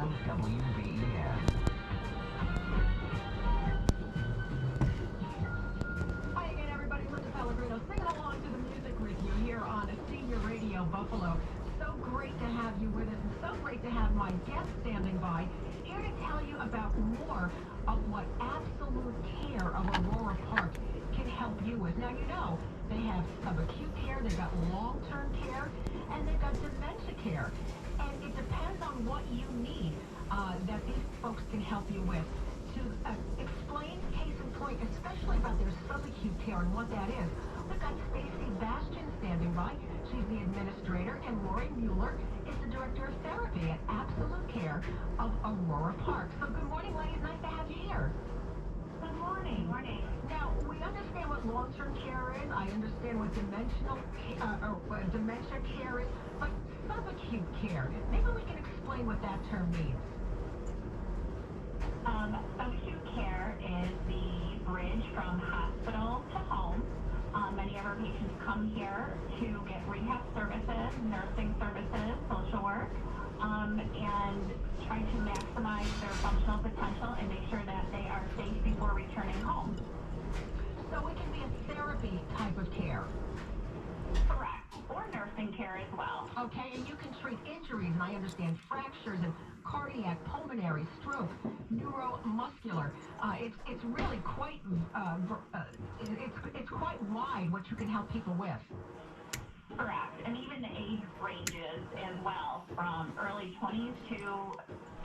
WBEN. Hi again, everybody. Linda Pellegrino singing along to the music with you here on a Senior Radio Buffalo. So great to have you with us, and so great to have my guest standing by here to tell you about more of what Absolute Care of Aurora Park can help you with. Now, you know, they have subacute care, they've got long-term care, and they've got dementia care. And it depends on what you need that these folks can help you with. To explain case in point, especially about their subacute care and what that is, we've got Stacy Bastian standing by. She's the administrator, and Lori Mueller is the director of therapy at Absolute Care of Aurora Park. So good morning, ladies. Nice to have you here. Good morning. Good morning. Now, we understand what long-term care is. I understand what dementia care is, but subacute care, maybe we can explain what that term means. Subacute care is the bridge from hospital to home. Many of our patients come here to get rehab services, nursing services, social work, and try to maximize their functional potential and make sure that they are safe before returning home. So it can be a therapy type of care. Correct. Or nursing care as well. Okay, and you can treat injuries, and I understand fractures and cardiac, pulmonary, stroke, neuromuscular. It's really quite it's quite wide what you can help people with. Correct. And even the age ranges as well, from early 20s to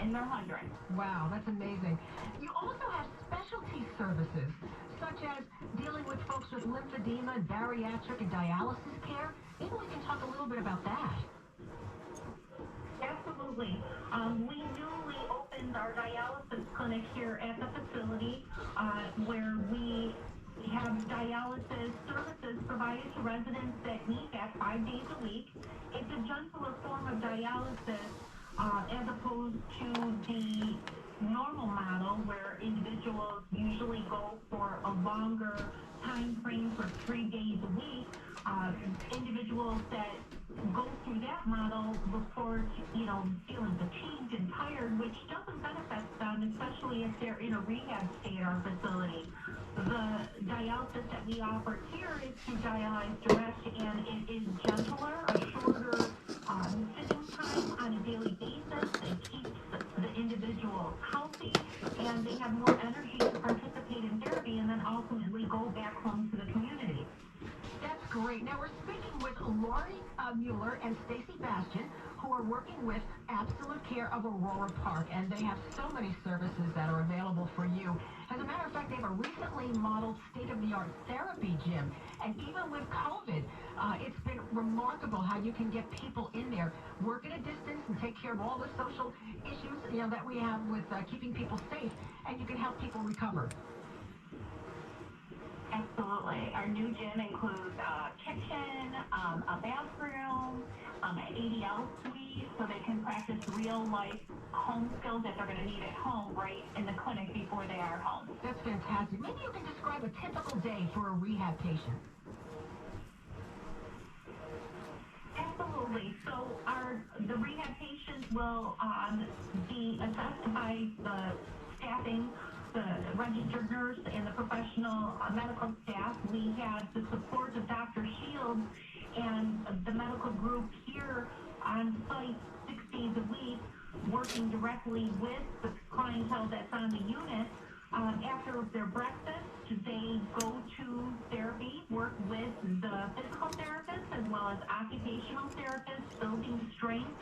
in their hundreds. Wow, that's amazing. You also have specialty services, such as dealing with folks with lymphedema, bariatric, and dialysis care. Maybe we can talk a little bit about that. Absolutely. We newly opened our dialysis clinic here at the facility where we have dialysis services provided to residents that need that 5 days a week. It's a gentler form of dialysis as opposed to the normal model where individuals usually go for a longer time frame for 3 days a week. Individuals that go through that model report, feeling fatigued and tired, which doesn't benefit them, especially if they're in a rehab stay at our facility. The dialysis that we offer here is to dialyze direct, and it is gentler, a shorter sitting time on a daily basis. It keeps the individual healthy, and they have more energy to participate in therapy and then ultimately go back home to the community. That's great. Now, we're speaking with Lori Mueller and Stacy Bastian, who are working with Absolute Care of Aurora Park, and they have so many services that are available for you. As a matter of fact, they have a recently modeled state-of-the-art therapy gym, and even with COVID, it's been remarkable how you can get people in there, work at a distance, and take care of all the social issues, that we have with keeping people safe, and you can help people recover. Absolutely. Our new gym includes a kitchen, a bathroom, an ADL suite, so they can practice real-life home skills that they're going to need at home right in the clinic before they are home. That's fantastic. Maybe you can describe a typical day for a rehab patient. Absolutely. So the rehab patients will be assessed by the staffing, the registered nurse, and the professional medical staff. We have the support of Dr. Shields and the medical group here on site 6 days a week, working directly with the clientele that's on the unit. After their breakfast, they go to therapy, work with the physical therapist as well as occupational therapists, building strength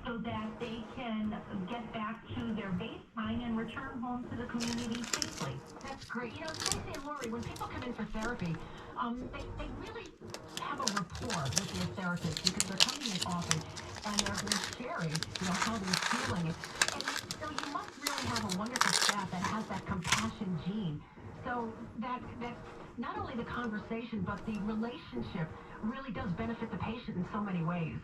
so that they can get back to their baseline and return home to the community safely. That's great. Stacey and Lori, when people come in for therapy, they really have a rapport with their therapist because they're coming in often and they're sharing, how they're feeling. And so you must really have a wonderful staff that has that compassion gene. So that not only the conversation, but the relationship really does benefit the patient in so many ways.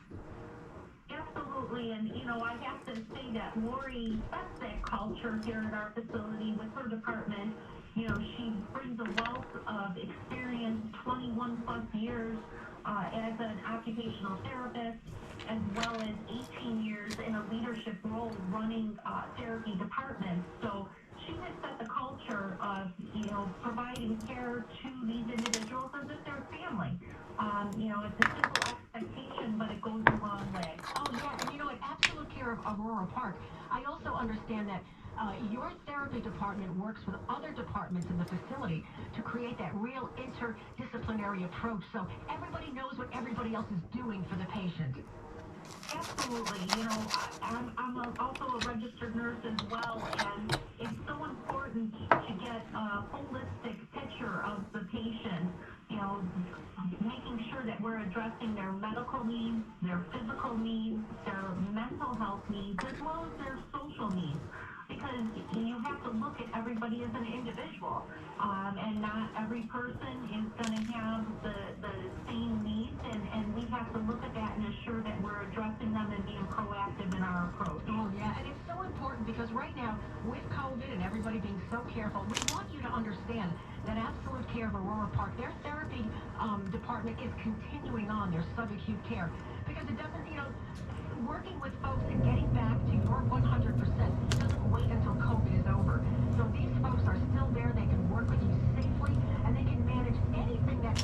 Absolutely, and I have to say that Lori sets that culture here at our facility with her department. She brings a wealth of experience, 21 plus years as an occupational therapist, as well as 18 years in a leadership role running therapy departments. So she has set the culture of, providing care to these individuals as if they're family. It's a simple expectation, but it goes a long way. Oh, yeah, and at Absolute Care of Aurora Park, I also understand that your therapy department works with other departments in the facility to create that real interdisciplinary approach so everybody knows what everybody else is doing for the patient. Absolutely. I'm also a registered nurse as well, and it's so important to get a holistic picture of the patient, making sure that we're addressing their medical needs, their physical needs, their mental health needs, as well as their social needs. Because you have to look at everybody as an individual, and not every person is going to have the same needs, and we have to look at that and ensure that we're addressing them and being proactive in our approach. Oh, yeah, and it's so important because right now, with COVID and everybody being so careful, we want you to understand that Absolute Care of Aurora Park, their therapy department is continuing on their subacute care because it doesn't, working with folks and getting back to your 100% doesn't wait until COVID is over. So these folks are still there. They can work with you safely, and they can manage anything that